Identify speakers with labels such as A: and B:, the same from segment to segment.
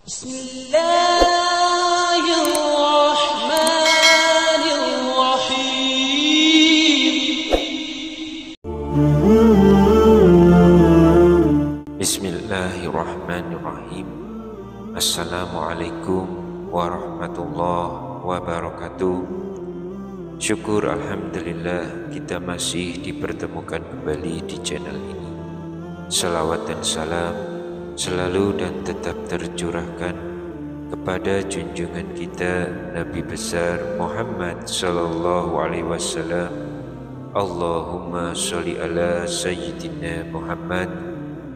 A: Bismillahirrahmanirrahim. Assalamualaikum warahmatullahi wabarakatuh. Syukur alhamdulillah kita masih dipertemukan kembali di channel ini. Salawat dan salam selalu dan tetap tercurahkan kepada junjungan kita Nabi besar Muhammad sallallahu alaihi wasallam. Allahumma sholli ala sayyidina Muhammad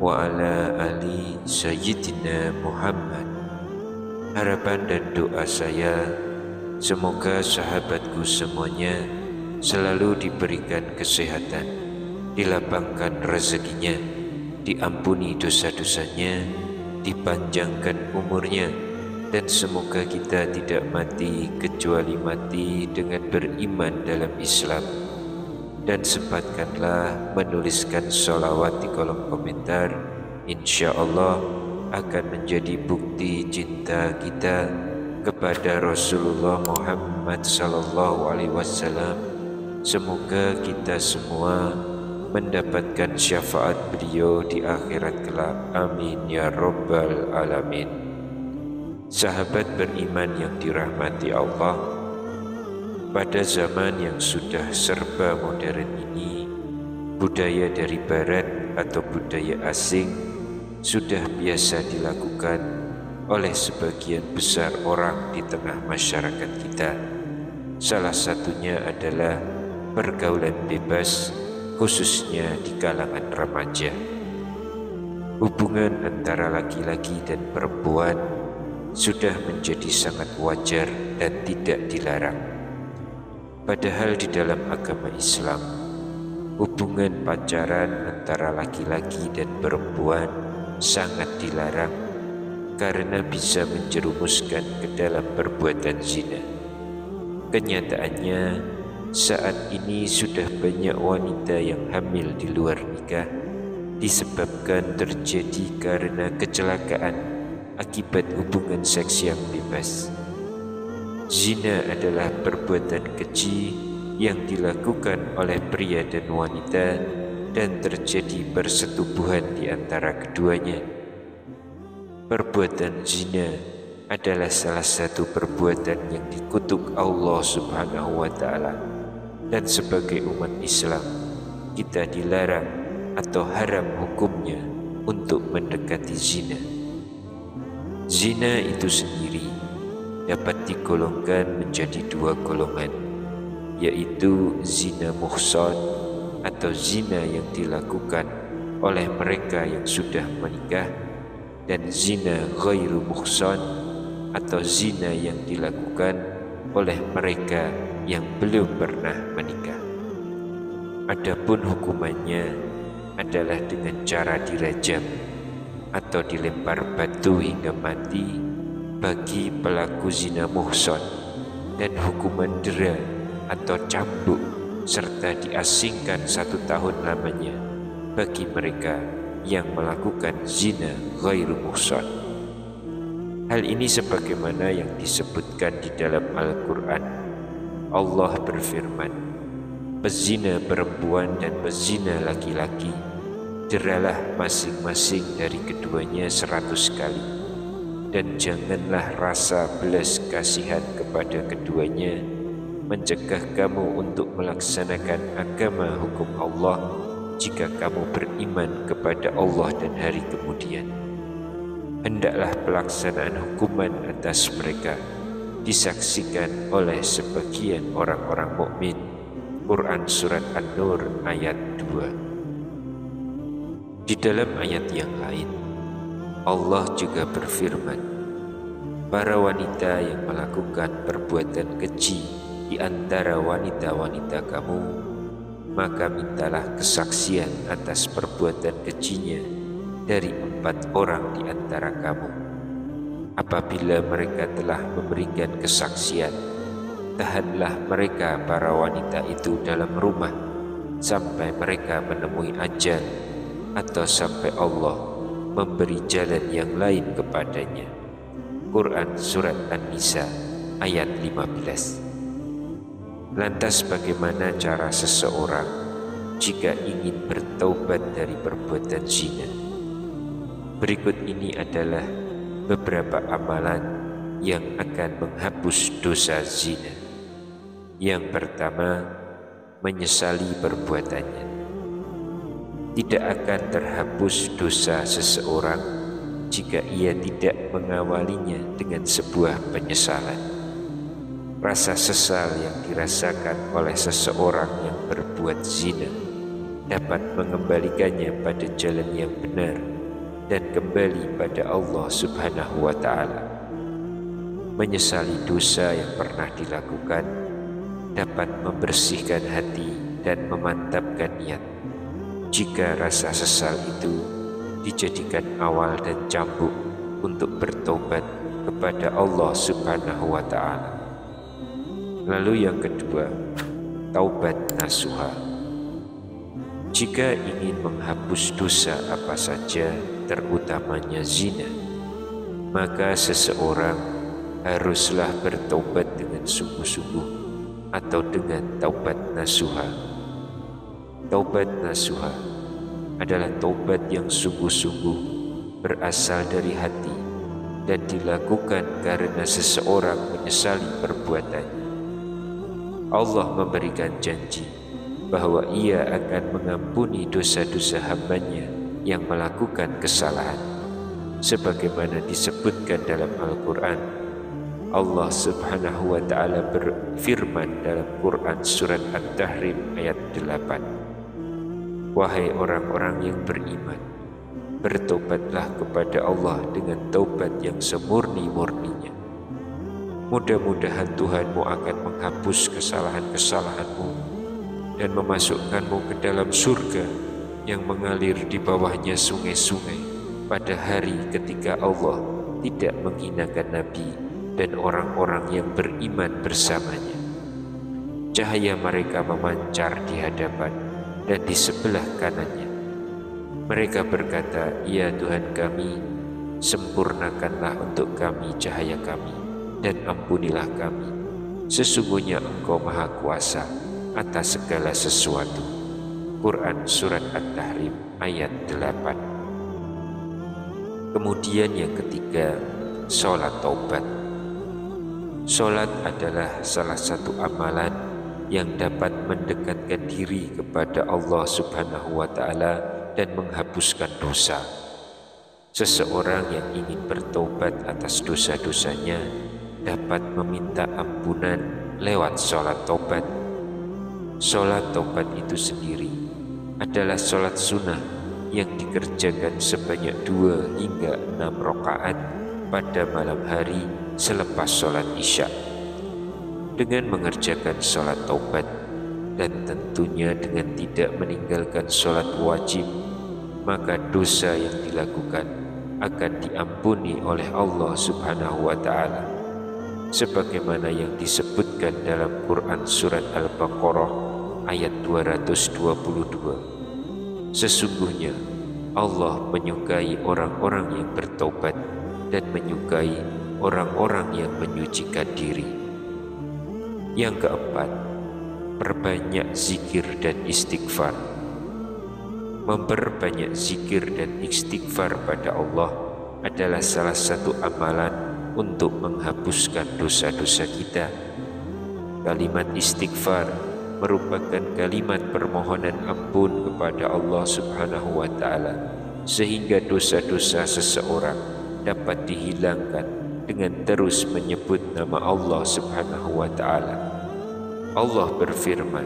A: wa ala ali sayyidina Muhammad. Harapan dan doa saya, semoga sahabatku semuanya selalu diberikan kesehatan, dilapangkan rezekinya, diampuni dosa-dosanya, dipanjangkan umurnya, dan semoga kita tidak mati kecuali mati dengan beriman dalam Islam. Dan sempatkanlah menuliskan sholawat di kolom komentar. Insya Allah akan menjadi bukti cinta kita kepada Rasulullah Muhammad sallallahu alaihi wasallam. Semoga kita semua mendapatkan syafaat beliau di akhirat kelak. Amin ya rabbal alamin. Sahabat beriman yang dirahmati Allah, pada zaman yang sudah serba modern ini, budaya dari barat atau budaya asing sudah biasa dilakukan oleh sebagian besar orang di tengah masyarakat kita. Salah satunya adalah pergaulan bebas, khususnya di kalangan remaja. Hubungan antara laki-laki dan perempuan sudah menjadi sangat wajar dan tidak dilarang. Padahal di dalam agama Islam, hubungan pacaran antara laki-laki dan perempuan sangat dilarang karena bisa menjerumuskan ke dalam perbuatan zina. Kenyataannya, saat ini sudah banyak wanita yang hamil di luar nikah disebabkan terjadi karena kecelakaan akibat hubungan seks yang bebas. Zina adalah perbuatan keji yang dilakukan oleh pria dan wanita dan terjadi persetubuhan di antara keduanya. Perbuatan zina adalah salah satu perbuatan yang dikutuk Allah Subhanahu wa Ta'ala, dan sebagai umat Islam kita dilarang atau haram hukumnya untuk mendekati zina. Zina itu sendiri dapat digolongkan menjadi dua golongan, yaitu zina muhsan atau zina yang dilakukan oleh mereka yang sudah menikah, dan zina ghairu muhsan atau zina yang dilakukan oleh mereka yang belum pernah menikah. Adapun hukumannya adalah dengan cara dirajam atau dilempar batu hingga mati bagi pelaku zina muhsan, dan hukuman dera atau cambuk serta diasingkan 1 tahun lamanya bagi mereka yang melakukan zina ghairu muhsan. Hal ini sebagaimana yang disebutkan di dalam Al-Quran. Allah berfirman, pezina perempuan dan pezina laki-laki deralah masing-masing dari keduanya 100 kali. Dan janganlah rasa belas kasihan kepada keduanya mencegah kamu untuk melaksanakan agama hukum Allah jika kamu beriman kepada Allah dan hari kemudian. Hendaklah pelaksanaan hukuman atas mereka disaksikan oleh sebagian orang-orang mukmin. Quran Surat An-Nur ayat 2. Di dalam ayat yang lain, Allah juga berfirman, para wanita yang melakukan perbuatan keji di antara wanita-wanita kamu, maka mintalah kesaksian atas perbuatan kejinya dari 4 orang di antara kamu. Apabila mereka telah memberikan kesaksian, tahanlah mereka para wanita itu dalam rumah sampai mereka menemui ajal atau sampai Allah memberi jalan yang lain kepadanya. Quran Surat An-Nisa ayat 15. Lantas bagaimana cara seseorang jika ingin bertaubat dari perbuatan zina? Berikut ini adalah beberapa amalan yang akan menghapus dosa zina. Yang pertama, menyesali perbuatannya. Tidak akan terhapus dosa seseorang jika ia tidak mengawalinya dengan sebuah penyesalan. Rasa sesal yang dirasakan oleh seseorang yang berbuat zina dapat mengembalikannya pada jalan yang benar dan kembali pada Allah Subhanahu wa Ta'ala. Menyesali dosa yang pernah dilakukan dapat membersihkan hati dan memantapkan niat. Jika rasa sesal itu dijadikan awal dan cambuk untuk bertobat kepada Allah Subhanahu wa Ta'ala. Lalu yang kedua, taubat nasuha. Jika ingin menghapus dosa apa saja, terutamanya zina, maka seseorang haruslah bertobat dengan sungguh-sungguh atau dengan taubat nasuha. Taubat nasuha adalah taubat yang sungguh-sungguh berasal dari hati dan dilakukan karena seseorang menyesali perbuatannya. Allah memberikan janji bahwa Ia akan mengampuni dosa-dosa hamba-Nya yang melakukan kesalahan. Sebagaimana disebutkan dalam Al-Quran, Allah Subhanahu wa Ta'ala berfirman dalam Quran Surat At-Tahrim ayat 8, "Wahai orang-orang yang beriman, bertobatlah kepada Allah dengan taubat yang semurni-murninya. Mudah-mudahan Tuhanmu akan menghapus kesalahan-kesalahanmu dan memasukkanmu ke dalam surga yang mengalir di bawahnya sungai-sungai pada hari ketika Allah tidak menghinakan Nabi dan orang-orang yang beriman bersamanya. Cahaya mereka memancar di hadapan dan di sebelah kanannya. Mereka berkata, 'Ya Tuhan kami, sempurnakanlah untuk kami cahaya kami dan ampunilah kami. Sesungguhnya Engkau Maha Kuasa atas segala sesuatu.'" Quran Surat At-Tahrim ayat 8. Kemudian yang ketiga, sholat taubat. Sholat adalah salah satu amalan yang dapat mendekatkan diri kepada Allah Subhanahu wa Ta'ala dan menghapuskan dosa. Seseorang yang ingin bertobat atas dosa-dosanya dapat meminta ampunan lewat sholat taubat. Sholat taubat itu sendiri adalah sholat sunnah yang dikerjakan sebanyak 2 hingga 6 rakaat pada malam hari selepas sholat isya. Dengan mengerjakan sholat taubat dan tentunya dengan tidak meninggalkan sholat wajib, maka dosa yang dilakukan akan diampuni oleh Allah Subhanahu wa Ta'ala, sebagaimana yang disebutkan dalam Quran Surat Al-Baqarah ayat 222. Sesungguhnya Allah menyukai orang-orang yang bertobat dan menyukai orang-orang yang menyucikan diri. Yang keempat, perbanyak zikir dan istighfar. Memperbanyak zikir dan istighfar pada Allah adalah salah satu amalan untuk menghapuskan dosa-dosa kita. Kalimat istighfar merupakan kalimat permohonan ampun kepada Allah Subhanahu wa Ta'ala, sehingga dosa-dosa seseorang dapat dihilangkan dengan terus menyebut nama Allah Subhanahu wa Ta'ala. Allah berfirman,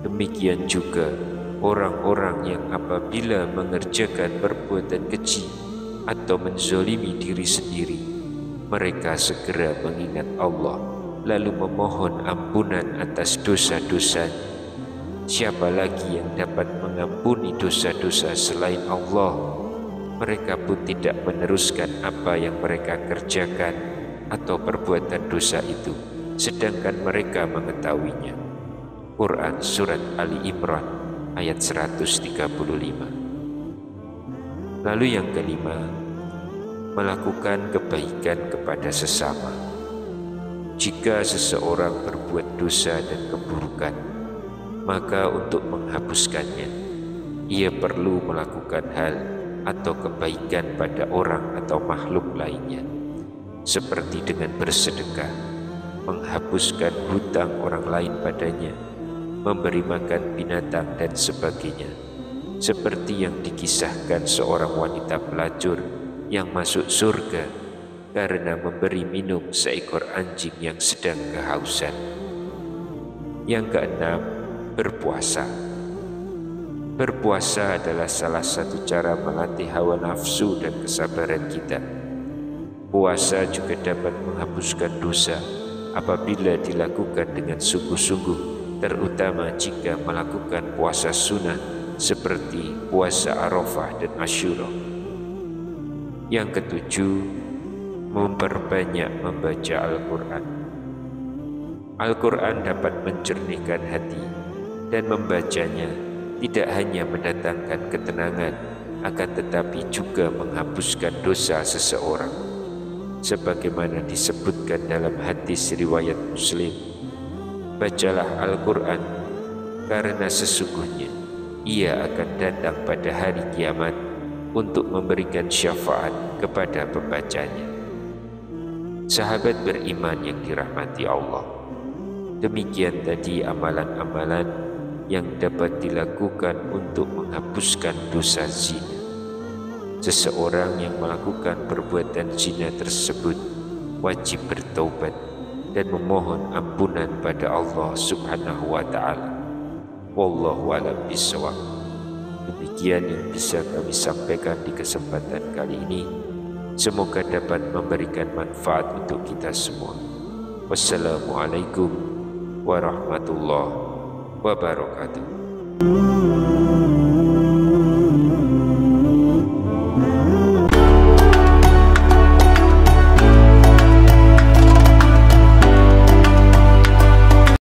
A: "Demikian juga orang-orang yang apabila mengerjakan perbuatan keji atau menzolimi diri sendiri, mereka segera mengingat Allah lalu memohon ampunan atas dosa-dosanya. Siapa lagi yang dapat mengampuni dosa-dosa selain Allah? Mereka pun tidak meneruskan apa yang mereka kerjakan atau perbuatan dosa itu, sedangkan mereka mengetahuinya." Quran Surat Ali Imran ayat 135. Lalu yang kelima, melakukan kebaikan kepada sesama. Jika seseorang berbuat dosa dan keburukan, maka untuk menghapuskannya, ia perlu melakukan hal atau kebaikan pada orang atau makhluk lainnya, seperti dengan bersedekah, menghapuskan hutang orang lain padanya, memberi makan binatang dan sebagainya, seperti yang dikisahkan seorang wanita pelacur yang masuk surga karena memberi minum seekor anjing yang sedang kehausan. Yang keenam, berpuasa. Berpuasa adalah salah satu cara melatih hawa nafsu dan kesabaran kita. Puasa juga dapat menghapuskan dosa apabila dilakukan dengan sungguh-sungguh, terutama jika melakukan puasa sunnah seperti puasa Arafah dan Asyura. Yang ketujuh, memperbanyak membaca Al-Quran. Al-Quran dapat mencernihkan hati, dan membacanya tidak hanya mendatangkan ketenangan, akan tetapi juga menghapuskan dosa seseorang. Sebagaimana disebutkan dalam hadis riwayat Muslim, bacalah Al-Quran, karena sesungguhnya ia akan datang pada hari kiamat untuk memberikan syafaat kepada pembacanya. Sahabat beriman yang dirahmati Allah, demikian tadi amalan-amalan yang dapat dilakukan untuk menghapuskan dosa zina. Seseorang yang melakukan perbuatan zina tersebut wajib bertaubat dan memohon ampunan pada Allah Subhanahu wa Ta'ala. Wallahu a'lam bishawab. Demikian yang bisa kami sampaikan di kesempatan kali ini. Semoga dapat memberikan manfaat untuk kita semua. Wassalamualaikum warahmatullahi wabarakatuh.